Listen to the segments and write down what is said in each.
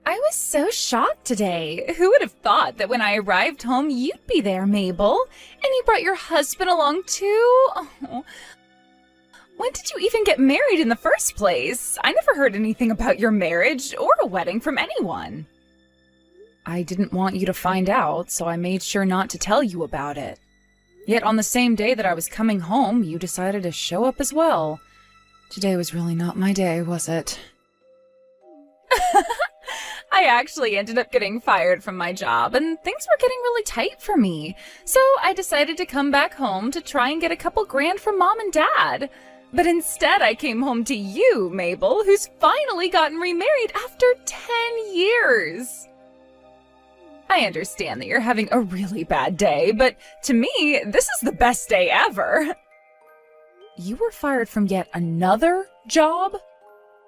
I was so shocked today. Who would have thought that when I arrived home, you'd be there, Mabel? And you brought your husband along, too? Oh. When did you even get married in the first place? I never heard anything about your marriage or a wedding from anyone. I didn't want you to find out, so I made sure not to tell you about it. Yet on the same day that I was coming home, you decided to show up as well. Today was really not my day, was it? I actually ended up getting fired from my job, and things were getting really tight for me. So I decided to come back home to try and get a couple grand from Mom and Dad. But instead I came home to you, Mabel, who's finally gotten remarried after 10 years. I understand that you're having a really bad day, but to me, this is the best day ever. You were fired from yet another job?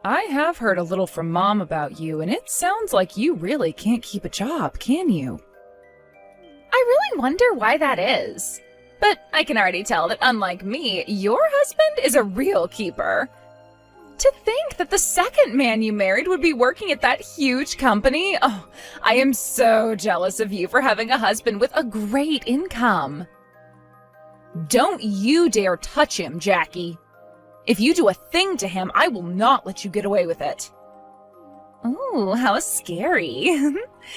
I have heard a little from Mom about you, and it sounds like you really can't keep a job, can you? I really wonder why that is. But I can already tell that unlike me, your husband is a real keeper. To think that the second man you married would be working at that huge company. Oh, I am so jealous of you for having a husband with a great income. Don't you dare touch him, Jackie. If you do a thing to him, I will not let you get away with it. Ooh, how scary.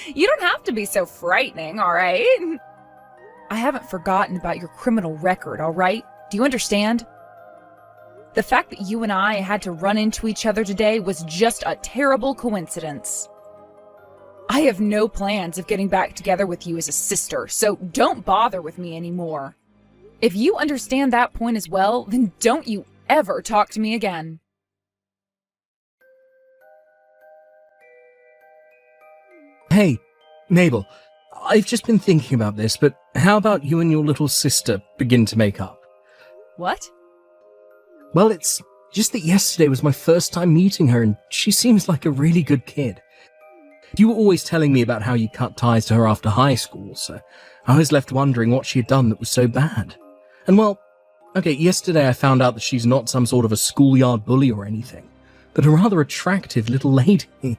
You don't have to be so frightening, all right? I haven't forgotten about your criminal record, all right? Do you understand? The fact that you and I had to run into each other today was just a terrible coincidence. I have no plans of getting back together with you as a sister, so don't bother with me anymore. If you understand that point as well, then don't you ever talk to me again. Hey, Mabel, I've just been thinking about this, but how about you and your little sister begin to make up? What? Well, it's just that yesterday was my first time meeting her, and she seems like a really good kid. You were always telling me about how you cut ties to her after high school, so I was left wondering what she had done that was so bad. And well, okay, yesterday I found out that she's not some sort of a schoolyard bully or anything, but a rather attractive little lady.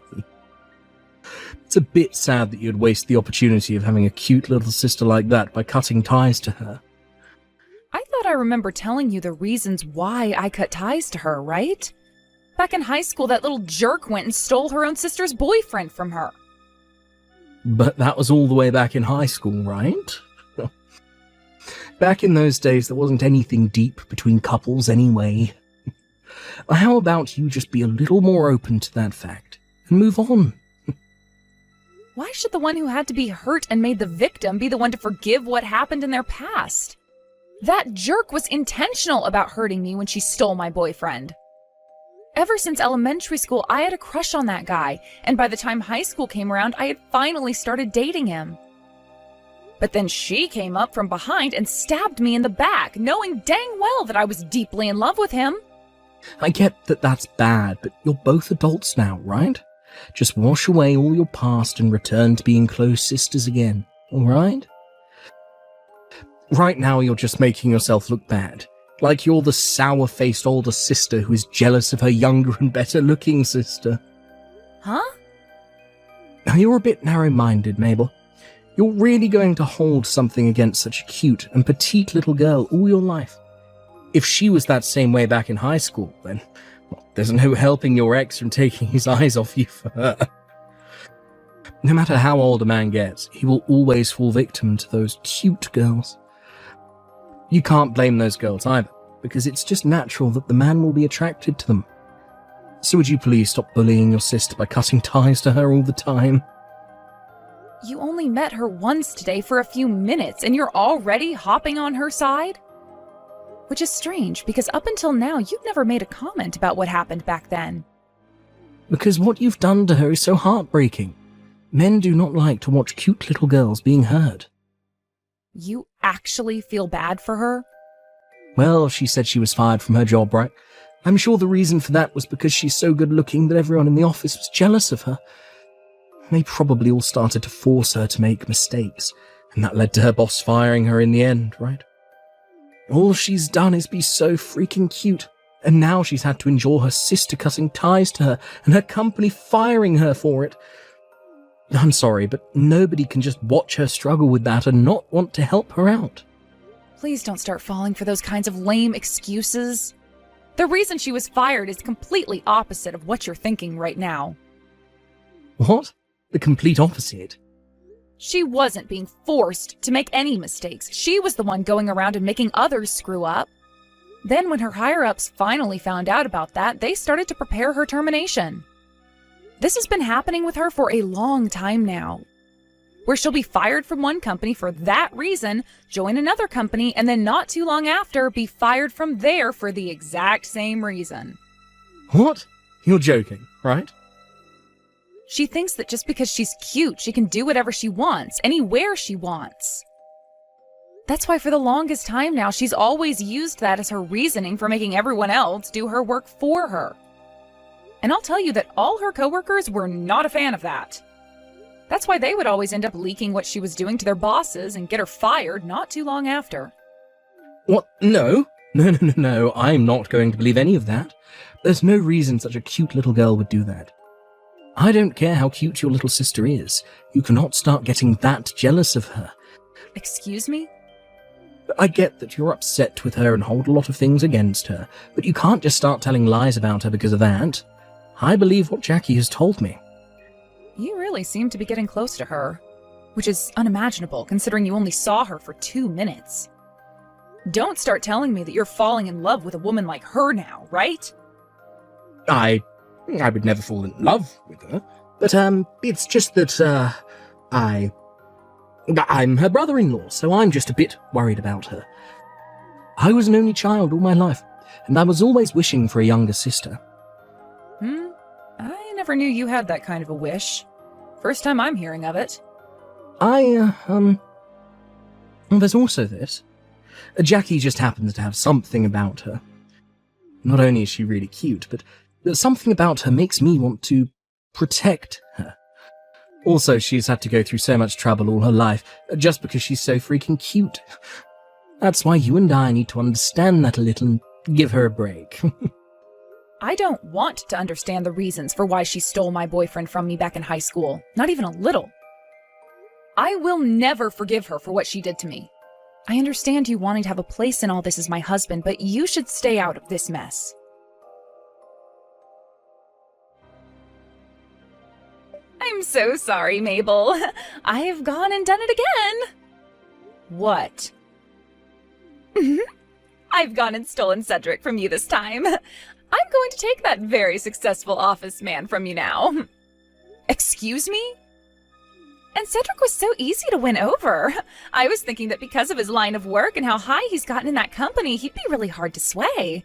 It's a bit sad that you'd waste the opportunity of having a cute little sister like that by cutting ties to her. I thought I remember telling you the reasons why I cut ties to her, right? Back in high school, that little jerk went and stole her own sister's boyfriend from her. But that was all the way back in high school, right? Back in those days, there wasn't anything deep between couples anyway. How about you just be a little more open to that fact and move on? Why should the one who had to be hurt and made the victim be the one to forgive what happened in their past? That jerk was intentional about hurting me when she stole my boyfriend. Ever since elementary school, I had a crush on that guy, and by the time high school came around, I had finally started dating him. But then she came up from behind and stabbed me in the back, knowing dang well that I was deeply in love with him. I get that that's bad, but you're both adults now, right? Just wash away all your past and return to being close sisters again, alright? Right now you're just making yourself look bad. Like you're the sour-faced older sister who is jealous of her younger and better-looking sister. Huh? Now you're a bit narrow-minded, Mabel. You're really going to hold something against such a cute and petite little girl all your life. If she was that same way back in high school, then well, there's no helping your ex from taking his eyes off you for her. No matter how old a man gets, he will always fall victim to those cute girls. You can't blame those girls either, because it's just natural that the man will be attracted to them. So would you please stop bullying your sister by cutting ties to her all the time? You only met her once today for a few minutes, and you're already hopping on her side? Which is strange, because up until now, you've never made a comment about what happened back then. Because what you've done to her is so heartbreaking. Men do not like to watch cute little girls being hurt. You actually feel bad for her? Well, she said she was fired from her job, right? I'm sure the reason for that was because she's so good looking that everyone in the office was jealous of her. They probably all started to force her to make mistakes, and that led to her boss firing her in the end, right? All she's done is be so freaking cute, and now she's had to endure her sister cutting ties to her and her company firing her for it. I'm sorry, but nobody can just watch her struggle with that and not want to help her out. Please don't start falling for those kinds of lame excuses. The reason she was fired is completely opposite of what you're thinking right now. What? The complete opposite. She wasn't being forced to make any mistakes. She was the one going around and making others screw up. Then when her higher-ups finally found out about that, they started to prepare her termination. This has been happening with her for a long time now, where she'll be fired from one company for that reason, join another company, and then not too long after, be fired from there for the exact same reason. What? You're joking, right? She thinks that just because she's cute, she can do whatever she wants, anywhere she wants. That's why for the longest time now, she's always used that as her reasoning for making everyone else do her work for her. And I'll tell you that all her coworkers were not a fan of that. That's why they would always end up leaking what she was doing to their bosses and get her fired not too long after. What? No. No. I'm not going to believe any of that. There's no reason such a cute little girl would do that. I don't care how cute your little sister is. You cannot start getting that jealous of her. Excuse me? I get that you're upset with her and hold a lot of things against her, but you can't just start telling lies about her because of that. I believe what Jackie has told me. You really seem to be getting close to her, which is unimaginable considering you only saw her for 2 minutes. Don't start telling me that you're falling in love with a woman like her now, right? I would never fall in love with her, but it's just that, I'm her brother-in-law, so I'm just a bit worried about her. I was an only child all my life, and I was always wishing for a younger sister. I never knew you had that kind of a wish. First time I'm hearing of it. Well, there's also this. Jackie just happens to have something about her. Not only is she really cute, but something about her makes me want to protect her. Also, she's had to go through so much trouble all her life, just because she's so freaking cute. That's why you and I need to understand that a little and give her a break. I don't want to understand the reasons for why she stole my boyfriend from me back in high school. Not even a little. I will never forgive her for what she did to me. I understand you wanting to have a place in all this as my husband, but you should stay out of this mess. I'm so sorry, Mabel. I've gone and done it again. What? I've gone and stolen Cedric from you this time. I'm going to take that very successful office man from you now. Excuse me? And Cedric was so easy to win over. I was thinking that because of his line of work and how high he's gotten in that company, he'd be really hard to sway.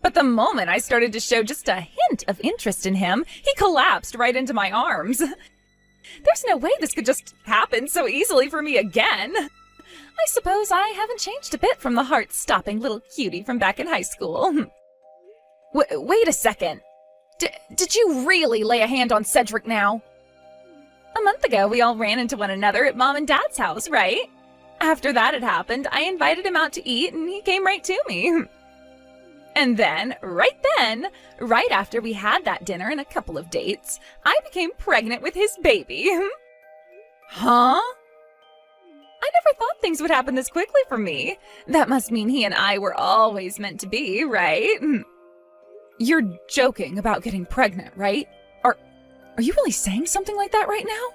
But the moment I started to show just a hint of interest in him, he collapsed right into my arms. There's no way this could just happen so easily for me again. I suppose I haven't changed a bit from the heart-stopping little cutie from back in high school. Wait a second. Did you really lay a hand on Cedric now? A month ago, we all ran into one another at Mom and Dad's house, right? After that had happened, I invited him out to eat, and he came right to me. And then, right after we had that dinner and a couple of dates, I became pregnant with his baby. Huh? I never thought things would happen this quickly for me. That must mean he and I were always meant to be, right? You're joking about getting pregnant, right? Are you really saying something like that right now?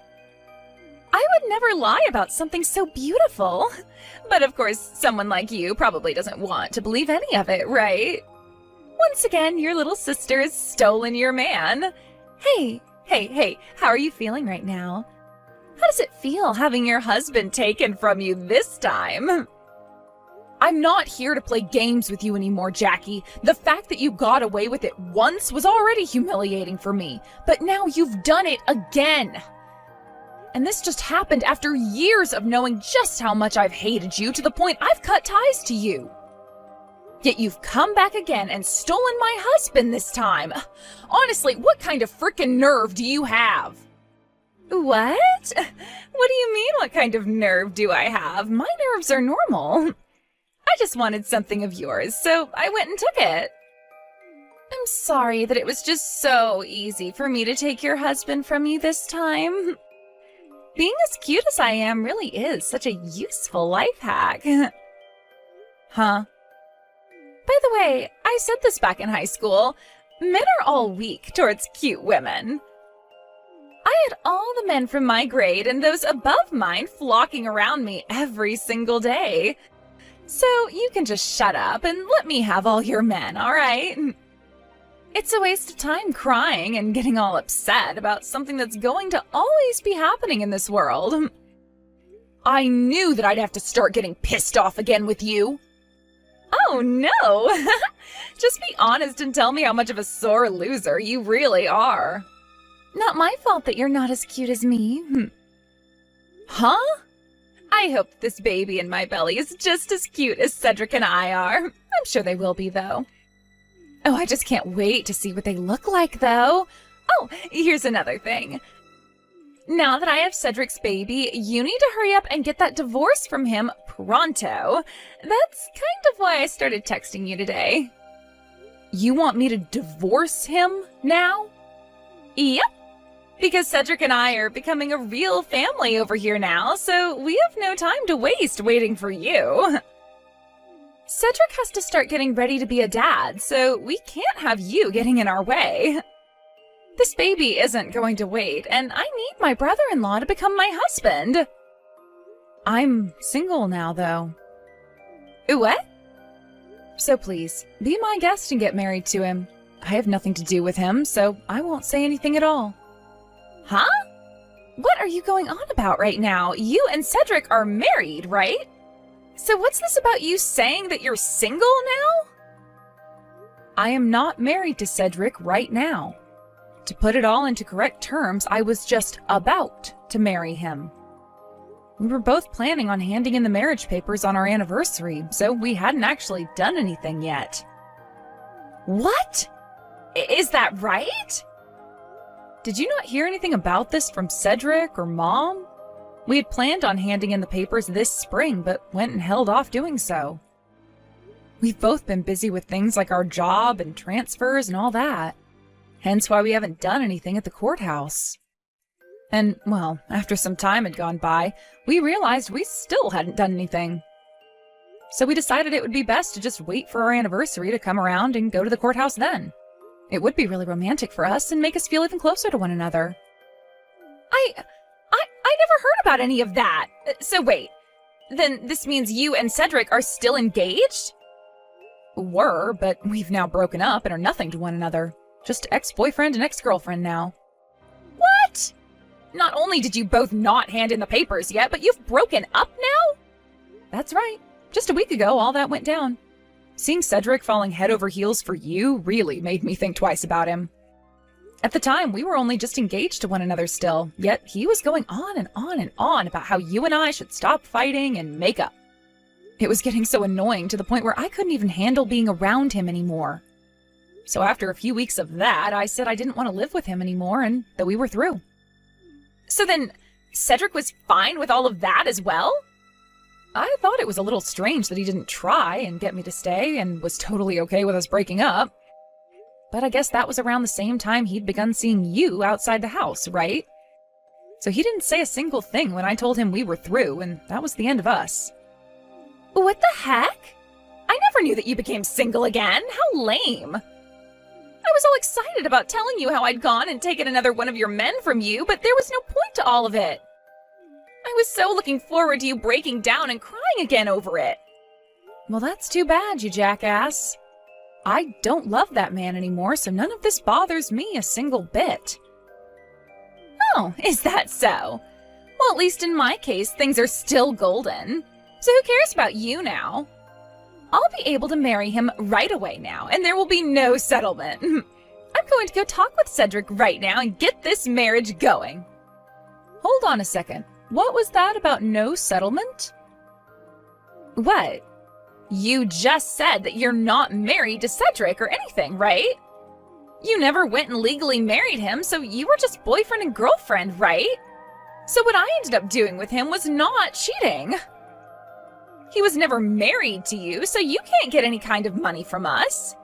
I would never lie about something so beautiful. But of course, someone like you probably doesn't want to believe any of it, right? Once again, your little sister has stolen your man. Hey, how are you feeling right now? How does it feel having your husband taken from you this time? I'm not here to play games with you anymore, Jackie. The fact that you got away with it once was already humiliating for me, but now you've done it again. And this just happened after years of knowing just how much I've hated you to the point I've cut ties to you. Yet you've come back again and stolen my husband this time. Honestly, what kind of frickin' nerve do you have? What? What do you mean, what kind of nerve do I have? My nerves are normal. I just wanted something of yours, so I went and took it. I'm I'm sorry that it was just so easy for me to take your husband from you this time. Being as cute as I am really is such a useful life hack. Huh? By the way, I said this back in high school. Men are all weak towards cute women. I had all the men from my grade and those above mine flocking around me every single day. So you can just shut up and let me have all your men, all right? It's a waste of time crying and getting all upset about something that's going to always be happening in this world. I knew that I'd have to start getting pissed off again with you. Oh no! Just be honest and tell me how much of a sore loser you really are. Not my fault that you're not as cute as me. Huh? I hope this baby in my belly is just as cute as Cedric and I are. I'm sure they will be, though. Oh, I just can't wait to see what they look like, though. Oh, here's another thing. Now that I have Cedric's baby, you need to hurry up and get that divorce from him pronto. That's kind of why I started texting you today. You want me to divorce him now? Yep. Because Cedric and I are becoming a real family over here now, so we have no time to waste waiting for you. Cedric has to start getting ready to be a dad, so we can't have you getting in our way. This baby isn't going to wait, and I need my brother-in-law to become my husband. I'm single now, though. What? So please, be my guest and get married to him. I have nothing to do with him, so I won't say anything at all. Huh? What are you going on about right now? You and Cedric are married, right? So what's this about you saying that you're single now? I am not married to Cedric right now. To put it all into correct terms, I was just about to marry him. We were both planning on handing in the marriage papers on our anniversary, so we hadn't actually done anything yet. What? Is that right? Did you not hear anything about this from Cedric or Mom? We had planned on handing in the papers this spring, but went and held off doing so. We've both been busy with things like our job and transfers and all that. Hence why we haven't done anything at the courthouse. And, well, after some time had gone by, we realized we still hadn't done anything. So we decided it would be best to just wait for our anniversary to come around and go to the courthouse then. It would be really romantic for us and make us feel even closer to one another. I never heard about any of that. So wait, then this means you and Cedric are still engaged? Were, but we've now broken up and are nothing to one another. Just ex-boyfriend and ex-girlfriend now. What? Not only did you both not hand in the papers yet, but you've broken up now? That's right. Just a week ago, all that went down. Seeing Cedric falling head over heels for you really made me think twice about him. At the time, we were only just engaged to one another still, yet he was going on and on and on about how you and I should stop fighting and make up. It was getting so annoying to the point where I couldn't even handle being around him anymore. So after a few weeks of that, I said I didn't want to live with him anymore and that we were through. So then, Cedric was fine with all of that as well? I thought it was a little strange that he didn't try and get me to stay and was totally okay with us breaking up. But I guess that was around the same time he'd begun seeing you outside the house, right? So he didn't say a single thing when I told him we were through, and that was the end of us. What the heck? I never knew that you became single again. How lame. I was all excited about telling you how I'd gone and taken another one of your men from you, but there was no point to all of it. I was so looking forward to you breaking down and crying again over it. Well, that's too bad, you jackass. I don't love that man anymore, so none of this bothers me a single bit. Oh, is that so? Well, at least in my case, things are still golden. So who cares about you now? I'll be able to marry him right away now, and there will be no settlement. I'm going to go talk with Cedric right now and get this marriage going. Hold on a second. What was that about no settlement? What? You just said that you're not married to Cedric or anything, right? You never went and legally married him, so you were just boyfriend and girlfriend, right? So what I ended up doing with him was not cheating. He was never married to you, so you can't get any kind of money from us.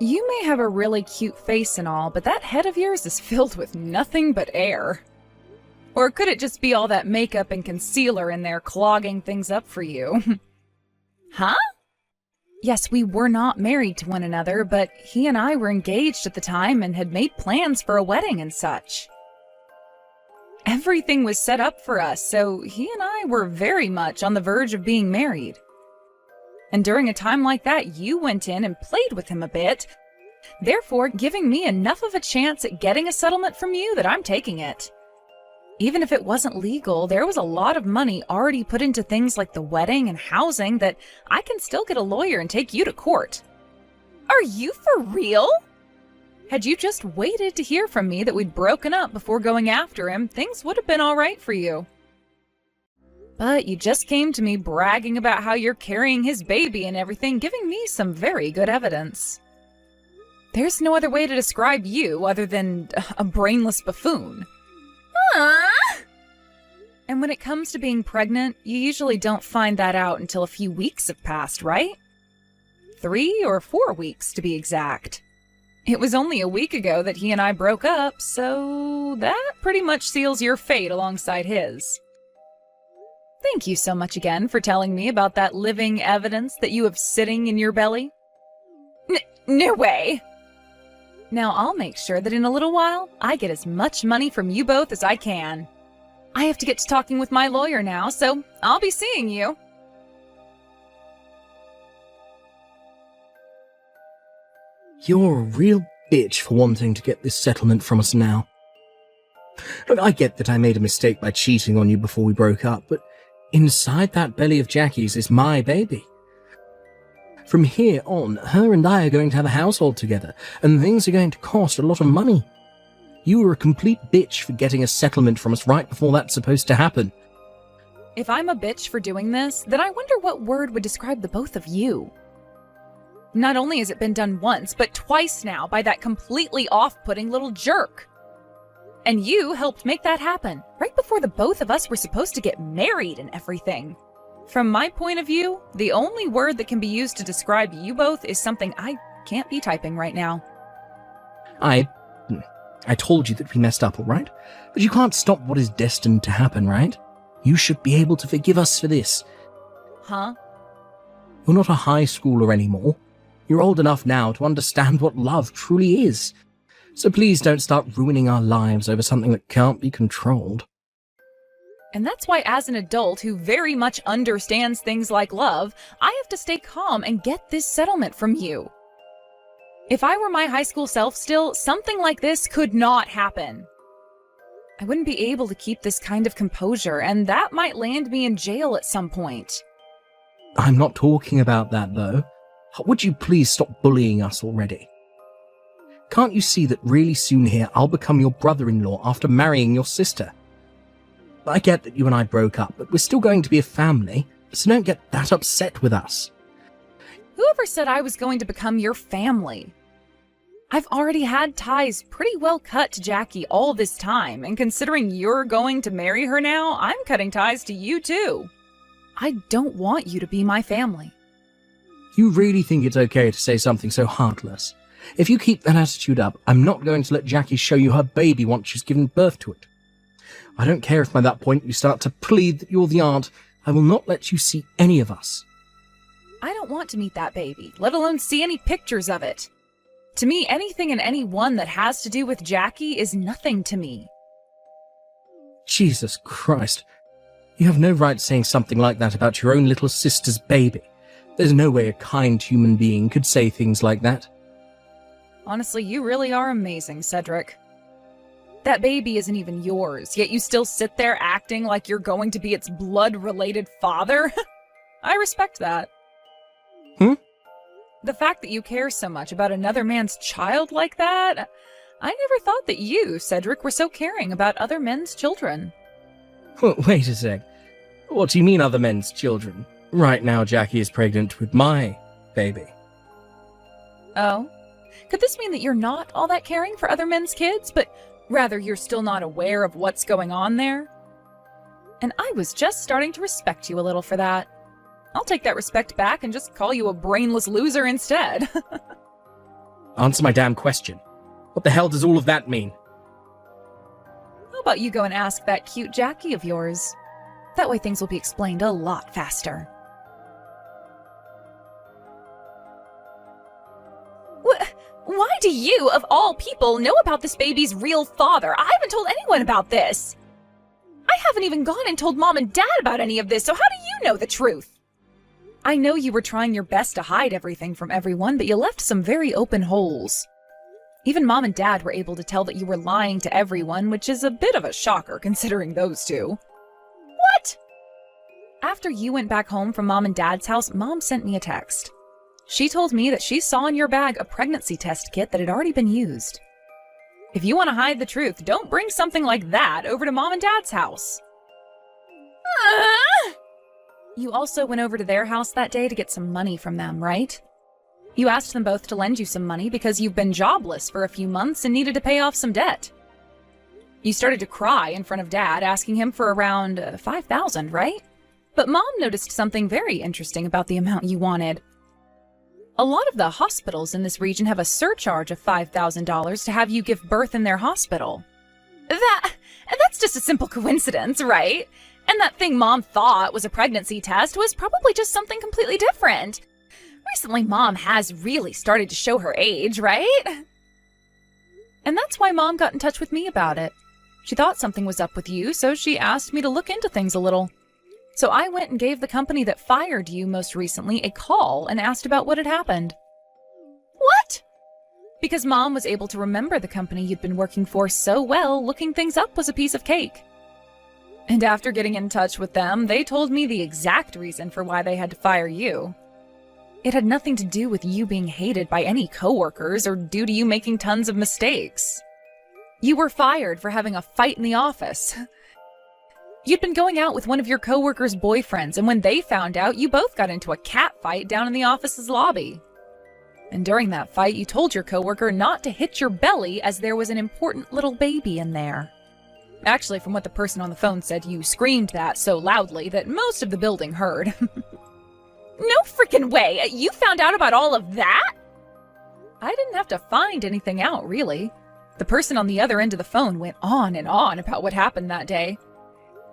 You may have a really cute face and all, but that head of yours is filled with nothing but air. Or could it just be all that makeup and concealer in there clogging things up for you? Huh? Yes, we were not married to one another, but he and I were engaged at the time and had made plans for a wedding and such. Everything was set up for us, so he and I were very much on the verge of being married. And during a time like that, you went in and played with him a bit, therefore giving me enough of a chance at getting a settlement from you that I'm taking it. Even if it wasn't legal, there was a lot of money already put into things like the wedding and housing that I can still get a lawyer and take you to court. Are you for real? Had you just waited to hear from me that we'd broken up before going after him, things would have been all right for you. But you just came to me bragging about how you're carrying his baby and everything, giving me some very good evidence. There's no other way to describe you other than a brainless buffoon. And when it comes to being pregnant, you usually don't find that out until a few weeks have passed, right? 3 or 4 weeks to be exact. It was only a week ago that he and I broke up, so that pretty much seals your fate alongside his. Thank you so much again for telling me about that living evidence that you have sitting in your belly. No way! Now I'll make sure that in a little while, I get as much money from you both as I can. I have to get to talking with my lawyer now, so I'll be seeing you. You're a real bitch for wanting to get this settlement from us now. Look, I get that I made a mistake by cheating on you before we broke up, but inside that belly of Jackie's is my baby. From here on, her and I are going to have a household together, and things are going to cost a lot of money. You were a complete bitch for getting a settlement from us right before that's supposed to happen. If I'm a bitch for doing this, then I wonder what word would describe the both of you. Not only has it been done once, but twice now by that completely off-putting little jerk. And you helped make that happen, right before the both of us were supposed to get married and everything. From my point of view, the only word that can be used to describe you both is something I can't be typing right now. I told you that we messed up, all right? But you can't stop what is destined to happen, right? You should be able to forgive us for this. Huh? You're not a high schooler anymore. You're old enough now to understand what love truly is. So please don't start ruining our lives over something that can't be controlled. And that's why as an adult who very much understands things like love, I have to stay calm and get this settlement from you. If I were my high school self still, something like this could not happen. I wouldn't be able to keep this kind of composure, and that might land me in jail at some point. I'm not talking about that, though. Would you please stop bullying us already? Can't you see that really soon here I'll become your brother-in-law after marrying your sister? I get that you and I broke up, but we're still going to be a family, so don't get that upset with us. Whoever said I was going to become your family? I've already had ties pretty well cut to Jackie all this time, and considering you're going to marry her now, I'm cutting ties to you too. I don't want you to be my family. You really think it's okay to say something so heartless? If you keep that attitude up, I'm not going to let Jackie show you her baby once she's given birth to it. I don't care if by that point you start to plead that you're the aunt. I will not let you see any of us. I don't want to meet that baby, let alone see any pictures of it. To me, anything and anyone that has to do with Jackie is nothing to me. Jesus Christ. You have no right saying something like that about your own little sister's baby. There's no way a kind human being could say things like that. Honestly, you really are amazing, Cedric. That baby isn't even yours, yet you still sit there acting like you're going to be its blood-related father? I respect that. The fact that you care so much about another man's child like that, I never thought that you, Cedric, were so caring about other men's children. Wait a sec. What do you mean other men's children? Right now Jackie is pregnant with my baby. Oh? Could this mean that you're not all that caring for other men's kids, but rather you're still not aware of what's going on there? And I was just starting to respect you a little for that. I'll take that respect back and just call you a brainless loser instead. Answer my damn question. What the hell does all of that mean? How about you go and ask that cute Jackie of yours? That way things will be explained a lot faster. Why do you, of all people, know about this baby's real father? I haven't told anyone about this. I haven't even gone and told Mom and Dad about any of this, so how do you know the truth? I know you were trying your best to hide everything from everyone, but you left some very open holes. Even Mom and Dad were able to tell that you were lying to everyone, which is a bit of a shocker considering those two. What? After you went back home from Mom and Dad's house, Mom sent me a text. She told me that she saw in your bag a pregnancy test kit that had already been used. If you want to hide the truth, don't bring something like that over to Mom and Dad's house. You also went over to their house that day to get some money from them, right? You asked them both to lend you some money because you've been jobless for a few months and needed to pay off some debt. You started to cry in front of Dad, asking him for around $5,000, right? But Mom noticed something very interesting about the amount you wanted. A lot of the hospitals in this region have a surcharge of $5,000 to have you give birth in their hospital. That's just a simple coincidence, right? And that thing Mom thought was a pregnancy test was probably just something completely different. Recently, Mom has really started to show her age, right? And that's why Mom got in touch with me about it. She thought something was up with you, so she asked me to look into things a little. So I went and gave the company that fired you most recently a call and asked about what had happened. What? Because Mom was able to remember the company you'd been working for so well, looking things up was a piece of cake. And after getting in touch with them, they told me the exact reason for why they had to fire you. It had nothing to do with you being hated by any coworkers or due to you making tons of mistakes. You were fired for having a fight in the office. You'd been going out with one of your coworkers' boyfriends, and when they found out, you both got into a cat fight down in the office's lobby. And during that fight, you told your coworker not to hit your belly as there was an important little baby in there. Actually, from what the person on the phone said, you screamed that so loudly that most of the building heard. No freaking way! You found out about all of that? I didn't have to find anything out, really. The person on the other end of the phone went on and on about what happened that day.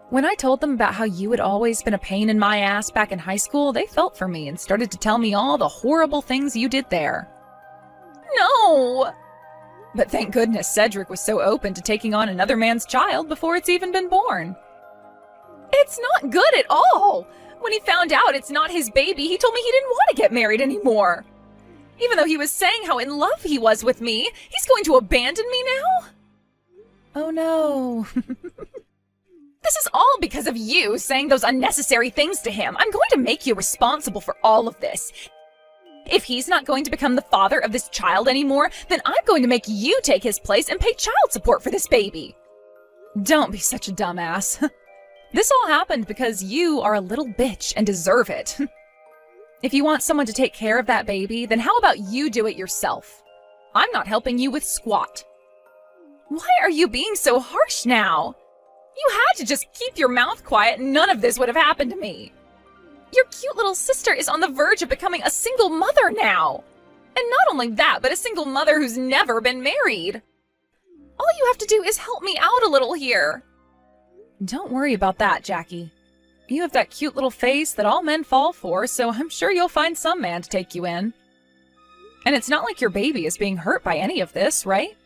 When I told them about how you had always been a pain in my ass back in high school, they felt for me and started to tell me all the horrible things you did there. No! But thank goodness Cedric was so open to taking on another man's child before it's even been born. It's not good at all! When he found out it's not his baby, he told me he didn't want to get married anymore. Even though he was saying how in love he was with me, he's going to abandon me now? Oh no. This is all because of you saying those unnecessary things to him. I'm going to make you responsible for all of this. If he's not going to become the father of this child anymore, then I'm going to make you take his place and pay child support for this baby. Don't be such a dumbass. This all happened because you are a little bitch and deserve it. If you want someone to take care of that baby, then how about you do it yourself? I'm not helping you with squat. Why are you being so harsh now? You had to just keep your mouth quiet and none of this would have happened to me. Your cute little sister is on the verge of becoming a single mother now. And not only that, but a single mother who's never been married. All you have to do is help me out a little here. Don't worry about that, Jackie. You have that cute little face that all men fall for, so I'm sure you'll find some man to take you in. And it's not like your baby is being hurt by any of this, right?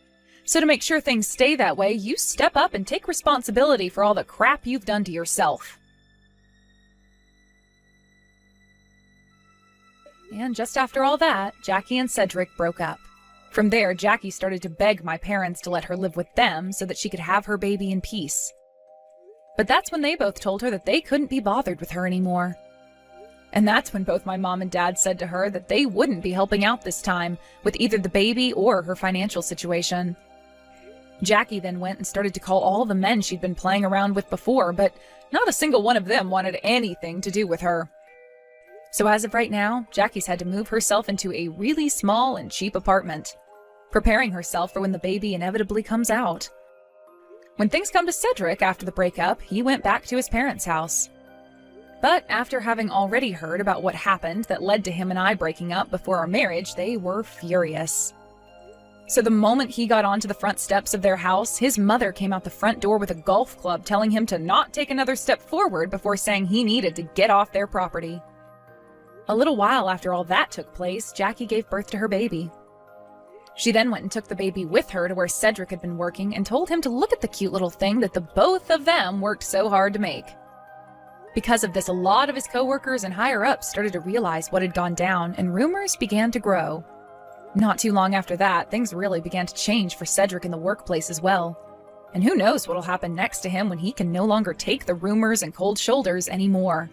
So to make sure things stay that way, you step up and take responsibility for all the crap you've done to yourself. And just after all that, Jackie and Cedric broke up. From there, Jackie started to beg my parents to let her live with them so that she could have her baby in peace. But that's when they both told her that they couldn't be bothered with her anymore. And that's when both my mom and dad said to her that they wouldn't be helping out this time with either the baby or her financial situation. Jackie then went and started to call all the men she'd been playing around with before, but not a single one of them wanted anything to do with her. So as of right now, Jackie's had to move herself into a really small and cheap apartment, preparing herself for when the baby inevitably comes out. When things come to Cedric after the breakup, he went back to his parents' house. But after having already heard about what happened that led to him and I breaking up before our marriage, they were furious. So the moment he got onto the front steps of their house, his mother came out the front door with a golf club telling him to not take another step forward before saying he needed to get off their property. A little while after all that took place, Jackie gave birth to her baby. She then went and took the baby with her to where Cedric had been working and told him to look at the cute little thing that the both of them worked so hard to make. Because of this, a lot of his coworkers and higher-ups started to realize what had gone down, and rumors began to grow. Not too long after that, things really began to change for Cedric in the workplace as well. And who knows what'll happen next to him when he can no longer take the rumors and cold shoulders anymore.